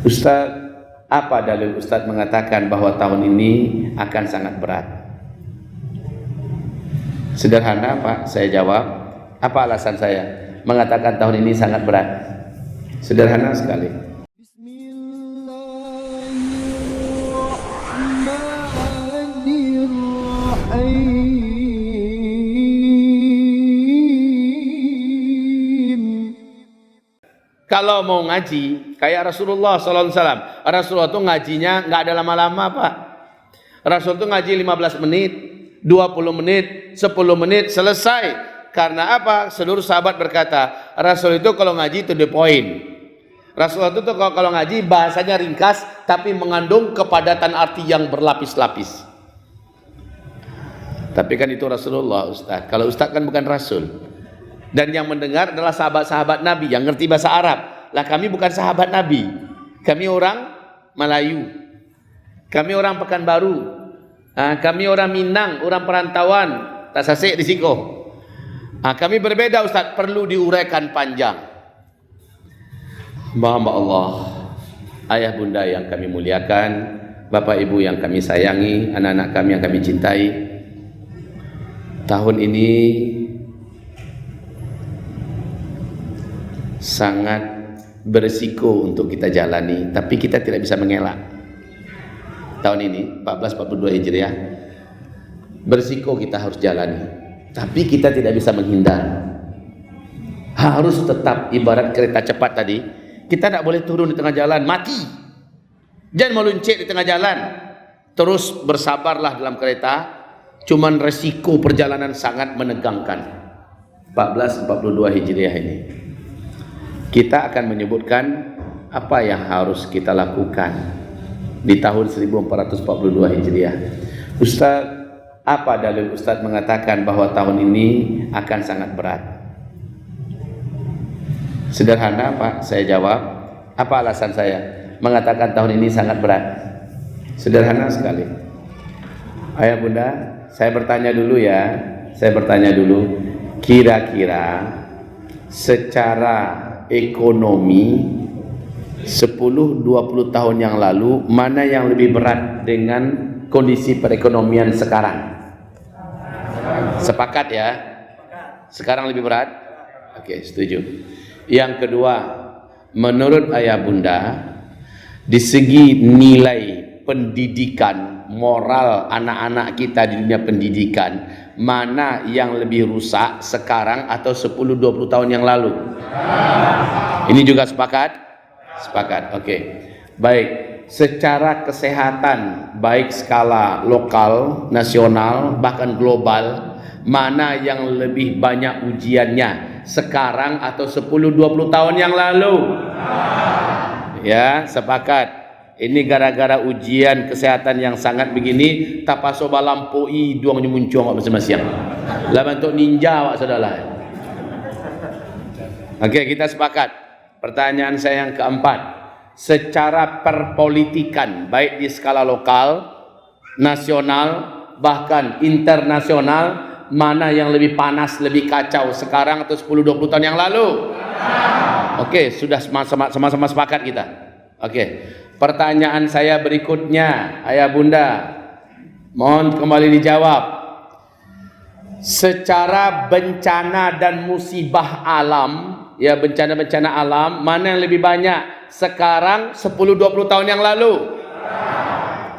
Ustaz, apa dalil Ustaz mengatakan bahwa tahun ini akan sangat berat? Sederhana Pak, saya jawab. Apa alasan saya mengatakan tahun ini sangat berat? Sederhana sekali. Kalau mau ngaji kayak Rasulullah SAW, Rasulullah itu ngajinya nggak ada lama-lama Pak. Rasul itu ngaji 15 menit, 20 menit, 10 menit selesai. Karena apa? Seluruh sahabat berkata, Rasul itu kalau ngaji to the point. Rasulullah itu kalau ngaji bahasanya ringkas tapi mengandung kepadatan arti yang berlapis-lapis. Tapi kan itu Rasulullah Ustaz. Kalau Ustaz kan bukan Rasul. Dan yang mendengar adalah sahabat-sahabat Nabi yang ngerti bahasa Arab. Lah kami bukan sahabat Nabi. Kami orang Melayu. Kami orang Pekanbaru. Kami orang Minang, orang perantauan. Tak sasik di siko. Kami berbeda Ustaz, perlu diuraikan panjang. Hamba Allah, ayah bunda yang kami muliakan, bapak ibu yang kami sayangi, anak-anak kami yang kami cintai. Tahun ini sangat berisiko untuk kita jalani, tapi kita tidak bisa mengelak. Tahun ini 1442 Hijriah, berisiko kita harus jalani, tapi kita tidak bisa menghindar. Harus tetap ibarat kereta cepat tadi, kita tidak boleh turun di tengah jalan, mati. Jangan meluncur di tengah jalan. Terus bersabarlah dalam kereta, cuman resiko perjalanan sangat menegangkan. 1442 Hijriah ini kita akan menyebutkan apa yang harus kita lakukan di tahun 1442 Hijriah. Ustaz, apa dalil Ustaz mengatakan bahwa tahun ini akan sangat berat? Sederhana Pak, saya jawab. Apa alasan saya mengatakan tahun ini sangat berat? Sederhana sekali. Ayah bunda, saya bertanya dulu ya. Saya bertanya dulu, kira-kira secara ekonomi 10-20 tahun yang lalu, mana yang lebih berat dengan kondisi perekonomian sekarang? Sepakat ya? Sekarang lebih berat? Oke, setuju. Yang kedua, menurut ayah bunda, di segi nilai pendidikan, moral anak-anak kita di dunia pendidikan, mana yang lebih rusak sekarang atau 10-20 tahun yang lalu? Ini juga sepakat? Sepakat, oke. Baik, secara kesehatan, baik skala lokal, nasional, bahkan global, mana yang lebih banyak ujiannya? Sekarang atau 10-20 tahun yang lalu? Ya, sepakat. Ini gara-gara ujian kesehatan yang sangat begini, tapaso balampoi duang nyumuncong masing-masing. Lah bentuk ninja wak saudara. Oke, kita sepakat. Pertanyaan saya yang keempat, secara perpolitikan baik di skala lokal, nasional, bahkan internasional, mana yang lebih panas, lebih kacau sekarang atau 10-20 tahun yang lalu? Oke, sudah sama-sama sepakat kita. Oke. Pertanyaan saya berikutnya, ayah bunda, mohon kembali dijawab. Secara bencana dan musibah alam, ya bencana-bencana alam, mana yang lebih banyak? Sekarang 10-20 tahun yang lalu?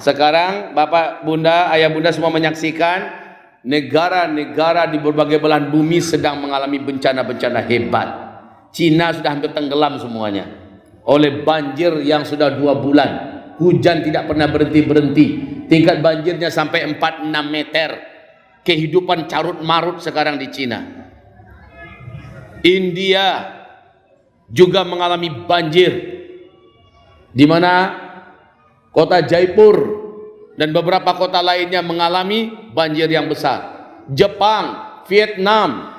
Sekarang bapak bunda, ayah bunda semua menyaksikan negara-negara di berbagai belahan bumi sedang mengalami bencana-bencana hebat. Cina sudah hampir tenggelam semuanya oleh banjir yang sudah 2 bulan. Hujan tidak pernah berhenti-berhenti. Tingkat banjirnya sampai 4-6 meter. Kehidupan carut-marut sekarang di Cina. India juga mengalami banjir, di mana kota Jaipur dan beberapa kota lainnya mengalami banjir yang besar. Jepang, Vietnam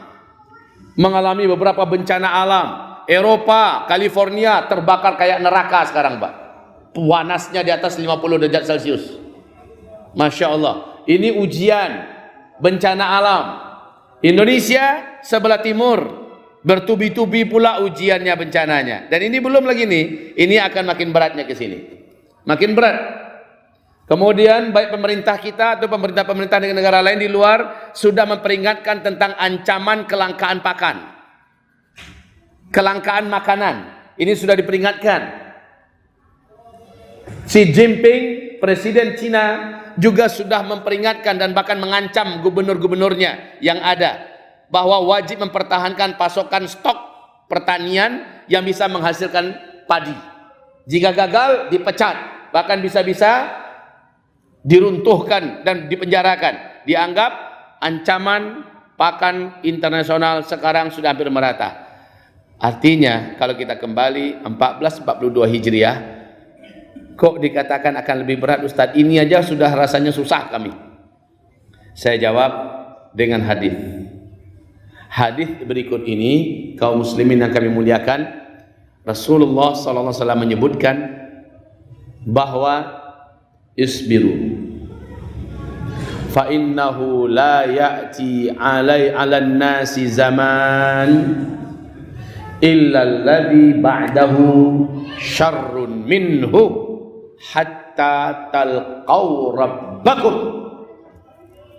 mengalami beberapa bencana alam. Eropa, California terbakar kayak neraka sekarang Pak. Panasnya di atas 50 derajat Celcius. Masya Allah. Ini ujian bencana alam. Indonesia sebelah timur, bertubi-tubi pula ujiannya, bencananya. Dan ini belum lagi nih, ini akan makin beratnya ke sini. Makin berat. Kemudian baik pemerintah kita atau pemerintah-pemerintah di negara lain di luar sudah memperingatkan tentang ancaman kelangkaan pakan. Kelangkaan makanan. Ini sudah diperingatkan. Xi Jinping, Presiden Cina, juga sudah memperingatkan dan bahkan mengancam gubernur-gubernurnya yang ada bahwa wajib mempertahankan pasokan stok pertanian yang bisa menghasilkan padi. Jika gagal, dipecat, bahkan bisa-bisa diruntuhkan dan dipenjarakan. Dianggap ancaman pakan internasional sekarang sudah hampir merata. Artinya kalau kita kembali 1442 Hijriah, kok dikatakan akan lebih berat Ustadz? Ini aja sudah rasanya susah kami. Saya jawab dengan hadis. Hadis berikut ini, kaum muslimin yang kami muliakan, Rasulullah SAW menyebutkan bahwa isbiru fa innahu la ya'ti alan nasi zaman illa alladhi ba'dahu syarrun minhu hatta talqaw rabbakum.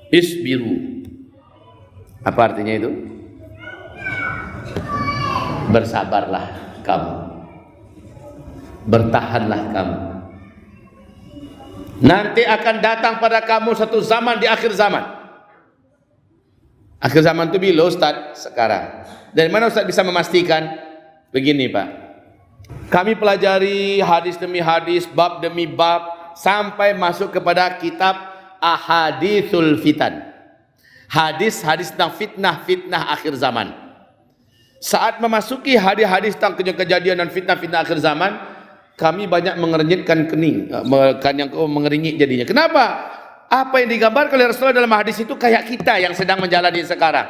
Isbiru, apa artinya itu? Bersabarlah kamu, bertahanlah kamu. Nanti akan datang pada kamu satu zaman di akhir zaman. Akhir zaman itu bila Ustaz? Sekarang. Dari mana Ustaz bisa memastikan? Begini Pak, kami pelajari hadis demi hadis, bab demi bab, sampai masuk kepada kitab Ahaditsul Fitan. Hadis-hadis tentang fitnah-fitnah akhir zaman. Saat memasuki hadis-hadis tentang kejadian dan fitnah-fitnah akhir zaman, kami banyak mengernyitkan kening, yang mengeringit jadinya. Kenapa? Apa yang digambarkan oleh Rasulullah dalam hadis itu kayak kita yang sedang menjalani sekarang.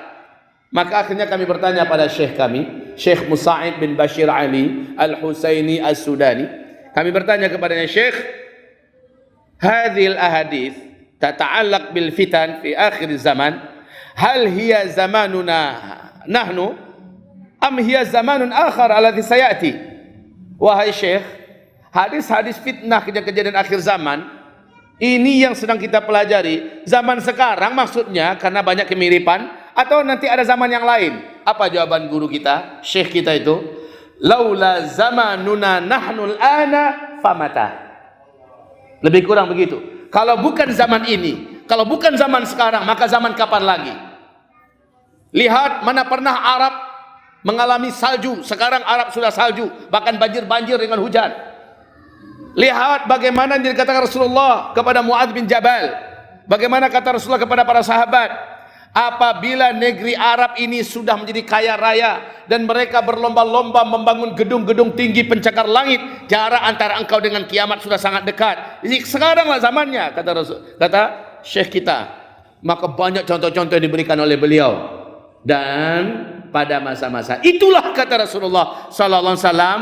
Maka akhirnya kami bertanya pada syekh kami, Syekh Musa'id bin Bashir Ali Al-Husaini As-Sudani. Kami bertanya kepadanya, Syekh, hadhil ahadith tata'allaq bil fitan fi akhir zaman, hal hiya zamanuna nahnu am hiya zamanun akhar alladhi sayati? Wahai Syekh, hadis-hadis fitnah kejadian akhir zaman ini yang sedang kita pelajari zaman sekarang maksudnya karena banyak kemiripan, atau nanti ada zaman yang lain? Apa jawaban guru kita, Syekh kita itu? Laula zamanuna nahnul ana famata. Lebih kurang begitu. Kalau bukan zaman ini, kalau bukan zaman sekarang, maka zaman kapan lagi? Lihat, mana pernah Arab mengalami salju, sekarang Arab sudah salju, bahkan banjir-banjir dengan hujan. Lihat bagaimana yang dikatakan Rasulullah kepada Mu'adz bin Jabal, bagaimana kata Rasulullah kepada para sahabat, apabila negeri Arab ini sudah menjadi kaya raya dan mereka berlomba-lomba membangun gedung-gedung tinggi pencakar langit, jarak antara engkau dengan kiamat sudah sangat dekat. Jadi sekaranglah zamannya, kata Rasul, kata Syekh kita. Maka banyak contoh-contoh yang diberikan oleh beliau. Dan pada masa-masa itulah, kata Rasulullah sallallahu alaihi wasallam,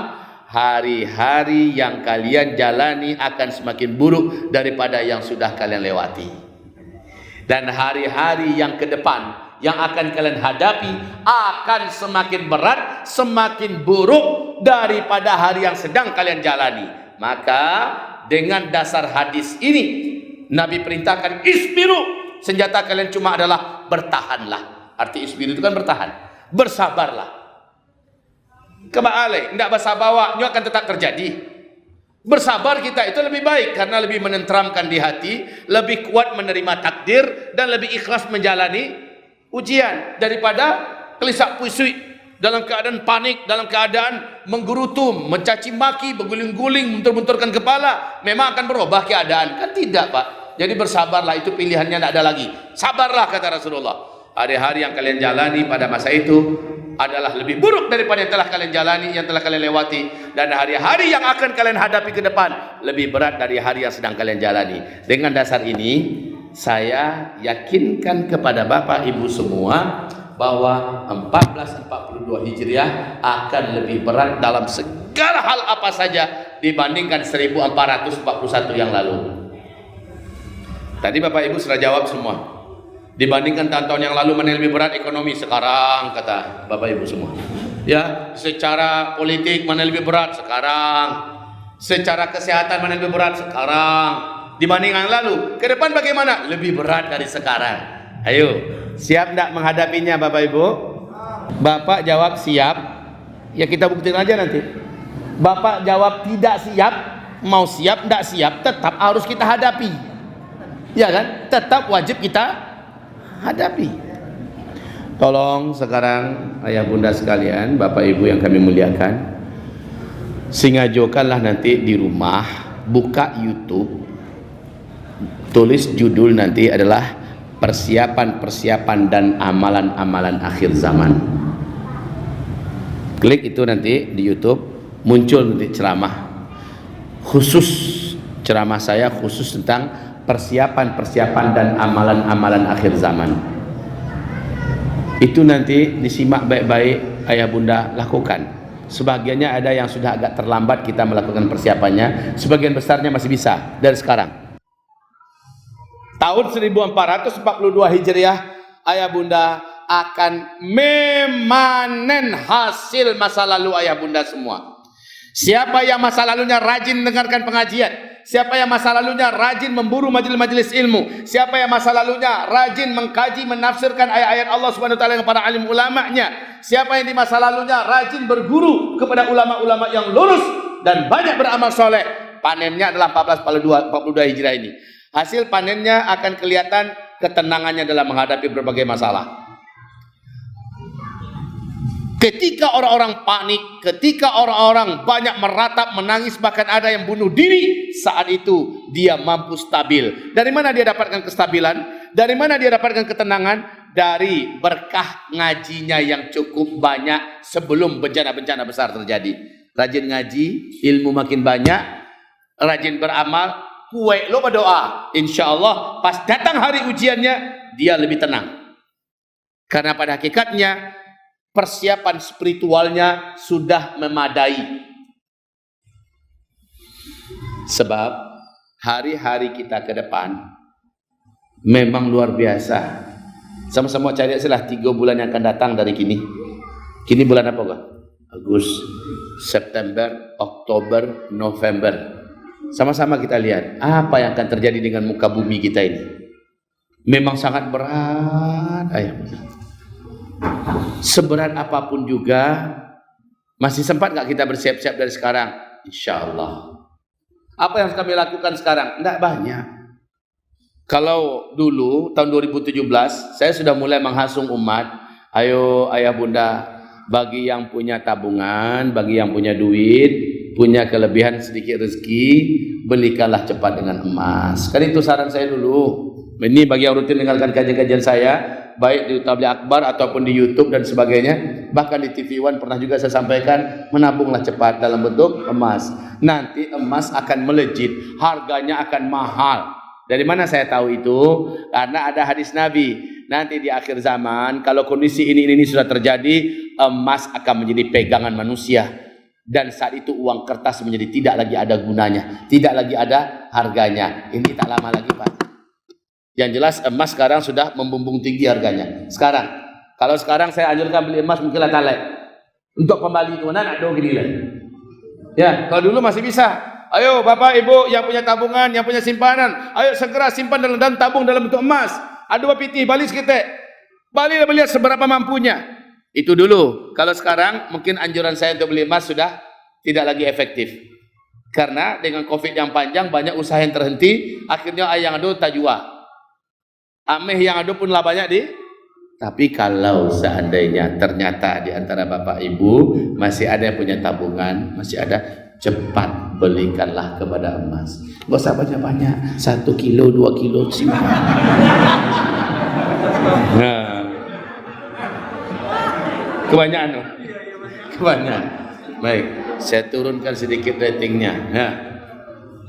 hari-hari yang kalian jalani akan semakin buruk daripada yang sudah kalian lewati. Dan hari-hari yang ke depan yang akan kalian hadapi akan semakin berat, semakin buruk daripada hari yang sedang kalian jalani. Maka dengan dasar hadis ini Nabi perintahkan isbiru, senjata kalian cuma adalah bertahanlah. Arti isbiru itu kan bertahan, bersabarlah. Kebalik, tidak bersabar, ini akan tetap terjadi. Bersabar kita itu lebih baik karena lebih menenteramkan di hati, lebih kuat menerima takdir dan lebih ikhlas menjalani ujian daripada kelisak pusui dalam keadaan panik, dalam keadaan menggerutu, mencaci maki, berguling-guling, mentur-menturkan kepala. Memang akan berubah keadaan, kan tidak Pak. Jadi bersabarlah, itu pilihannya tidak ada lagi. Sabarlah, kata Rasulullah. Hari-hari yang kalian jalani pada masa itu adalah lebih buruk daripada yang telah kalian jalani, yang telah kalian lewati. Dan hari-hari yang akan kalian hadapi ke depan lebih berat dari hari yang sedang kalian jalani. Dengan dasar ini, saya yakinkan kepada Bapak Ibu semua bahwa 1442 Hijriah akan lebih berat dalam segala hal apa saja dibandingkan 1441 yang lalu. Tadi Bapak Ibu sudah jawab semua. Dibandingkan tahun-tahun yang lalu mana yang lebih berat ekonomi sekarang, kata Bapak Ibu semua. Ya, secara politik mana yang lebih berat sekarang. Secara kesehatan mana yang lebih berat sekarang. Dibandingkan lalu, ke depan bagaimana? Lebih berat dari sekarang. Ayo, siap enggak menghadapinya Bapak Ibu? Bapak jawab siap. Ya kita buktiin aja nanti. Bapak jawab tidak siap, mau siap enggak siap, tetap harus kita hadapi. Ya kan? Tetap wajib kita hadapi. Tolong sekarang ayah bunda sekalian, bapak ibu yang kami muliakan, sengajakanlah nanti di rumah buka YouTube, tulis judul nanti adalah persiapan-persiapan dan amalan-amalan akhir zaman. Klik itu nanti di YouTube, muncul nanti ceramah khusus, ceramah saya khusus tentang persiapan-persiapan dan amalan-amalan akhir zaman. Itu nanti disimak baik-baik ayah bunda, lakukan. Sebagiannya ada yang sudah agak terlambat kita melakukan persiapannya, sebagian besarnya masih bisa dari sekarang. Tahun 1442 Hijriah, ayah bunda akan memanen hasil masa lalu ayah bunda semua. Siapa yang masa lalunya rajin mendengarkan pengajian, siapa yang masa lalunya rajin memburu majelis-majelis ilmu, siapa yang masa lalunya rajin mengkaji menafsirkan ayat-ayat Allah Subhanahu wa taala kepada alim ulamanya, siapa yang di masa lalunya rajin berguru kepada ulama-ulama yang lurus dan banyak beramal soleh, panennya adalah 1442 Hijriah ini. Hasil panennya akan kelihatan ketenangannya dalam menghadapi berbagai masalah. Ketika orang-orang panik, ketika orang-orang banyak meratap, menangis, bahkan ada yang bunuh diri, saat itu dia mampu stabil. Dari mana dia dapatkan kestabilan? Dari mana dia dapatkan ketenangan? Dari berkah ngajinya yang cukup banyak sebelum bencana-bencana besar terjadi. Rajin ngaji, ilmu makin banyak, rajin beramal, kue lo berdoa. Insya Allah pas datang hari ujiannya, dia lebih tenang. Karena pada hakikatnya persiapan spiritualnya sudah memadai. Sebab hari-hari kita ke depan memang luar biasa. Sama-sama cari salah 3 bulan yang akan datang dari kini. Kini bulan apa kah? Agustus, September, Oktober, November. Sama-sama kita lihat apa yang akan terjadi dengan muka bumi kita ini. Memang sangat berat, ayah. Seberat apapun juga, masih sempat nggak kita bersiap-siap dari sekarang? Insya Allah. Apa yang kami lakukan sekarang? Tidak banyak. Kalau dulu tahun 2017 saya sudah mulai menghasung umat, ayo ayah bunda, bagi yang punya tabungan, bagi yang punya duit, punya kelebihan sedikit rezeki, belikanlah cepat dengan emas. Kan itu saran saya dulu. Ini bagi yang rutin mendengarkan kajian-kajian saya, baik di Tabligh Akbar ataupun di YouTube dan sebagainya, bahkan di TV One pernah juga saya sampaikan, menabunglah cepat dalam bentuk emas. Nanti emas akan melejit, harganya akan mahal. Dari mana saya tahu itu? Karena ada hadis Nabi, nanti di akhir zaman kalau kondisi ini sudah terjadi, emas akan menjadi pegangan manusia, dan saat itu uang kertas menjadi tidak lagi ada gunanya, tidak lagi ada harganya. Ini tak lama lagi, Pak. Yang jelas emas sekarang sudah membumbung tinggi harganya. Sekarang, kalau sekarang saya anjurkan beli emas mungkinlah talek. Untuk kembali itu nak dong gini lah. Ya, kalau dulu masih bisa. Ayo bapak ibu yang punya tabungan, yang punya simpanan, ayo segera simpan dan tabung dalam bentuk emas. Ada 2 piti balis kita. Balik lihat seberapa mampunya. Itu dulu. Kalau sekarang mungkin anjuran saya untuk beli emas sudah tidak lagi efektif. Karena dengan Covid yang panjang banyak usaha yang terhenti, akhirnya ayang adu tajwa. Ameh yang ada pun lah banyak di. Tapi kalau seandainya ternyata di antara bapak ibu masih ada yang punya tabungan, masih ada, cepat belikanlah kepada emas. Gak usah banyak-banyak, 1 kilo, 2 kilo simpan. Nah, kebanyakan, kebanyakan. Baik, saya turunkan sedikit ratingnya. Nah,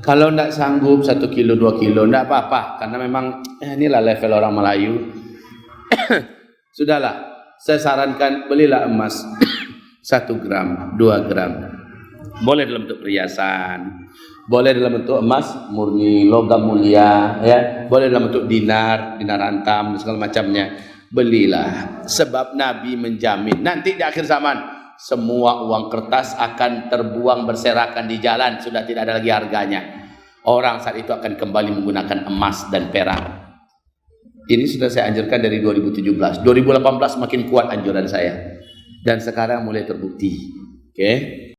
kalau tidak sanggup 1 kilo, 2 kilo, tidak apa-apa. Karena memang inilah level orang Melayu. Sudahlah, saya sarankan belilah emas 1 gram, 2 gram. Boleh dalam bentuk perhiasan, boleh dalam bentuk emas murni, logam mulia, ya, boleh dalam bentuk dinar, dinar antam, segala macamnya. Belilah, sebab Nabi menjamin nanti di akhir zaman semua uang kertas akan terbuang berserakan di jalan, sudah tidak ada lagi harganya. Orang saat itu akan kembali menggunakan emas dan perak. Ini sudah saya anjurkan dari 2017. 2018 makin kuat anjuran saya, dan sekarang mulai terbukti. Oke.